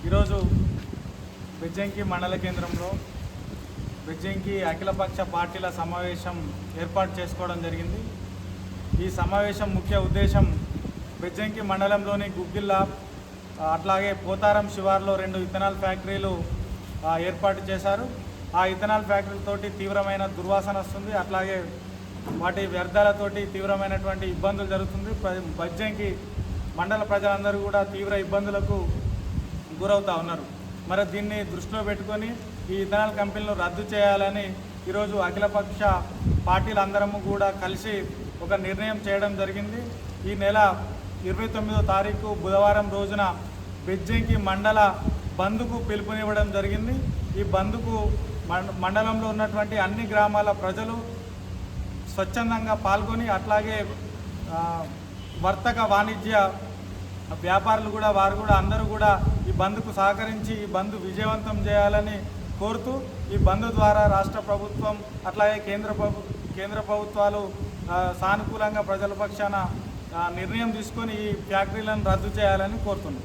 ఈరోజు బెజ్జంకి మండల కేంద్రంలో బెజ్జంకి అఖిలపక్ష పార్టీల సమావేశం ఏర్పాటు చేసుకోవడం జరిగింది. ఈ సమావేశం ముఖ్య ఉద్దేశం బెజ్జంకి మండలంలోని గుగ్గిళ్ళ అట్లాగే పోతారం శివార్లో 2 ఇథనాల్ ఫ్యాక్టరీలు ఏర్పాటు చేశారు. ఆ ఇథనాల్ ఫ్యాక్టరీలతోటి తీవ్రమైన దుర్వాసన వస్తుంది. అట్లాగే వాటి వ్యర్థాలతోటి తీవ్రమైనటువంటి ఇబ్బందులు జరుగుతుంది. బెజ్జంకి మండల ప్రజలందరూ కూడా తీవ్ర ఇబ్బందులకు గురవుతూ ఉన్నారు. మరి దీన్ని దృష్టిలో పెట్టుకొని ఈ ఇథనాల్ కంపెనీలు రద్దు చేయాలని ఈరోజు అఖిలపక్ష పార్టీలందరము కూడా కలిసి ఒక నిర్ణయం చేయడం జరిగింది. ఈ నెల 29వ తారీఖు బుధవారం రోజున బెజ్జంకి మండల బంద్కు పిలుపునివ్వడం జరిగింది. ఈ బంద్కు మండలంలో ఉన్నటువంటి అన్ని గ్రామాల ప్రజలు స్వచ్ఛందంగా పాల్గొని అట్లాగే వర్తక వాణిజ్య వ్యాపారులు కూడా వారు కూడా అందరూ కూడా ఈ బంద్కు సహకరించి ఈ బంద్ విజయవంతం చేయాలని కోరుతూ ఈ బంద్ ద్వారా రాష్ట్ర ప్రభుత్వం అట్లాగే కేంద్ర ప్రభుత్వాలు సానుకూలంగా ప్రజల పక్షాన నిర్ణయం తీసుకొని ఈ ఫ్యాక్టరీలను రద్దు చేయాలని కోరుతున్నాం.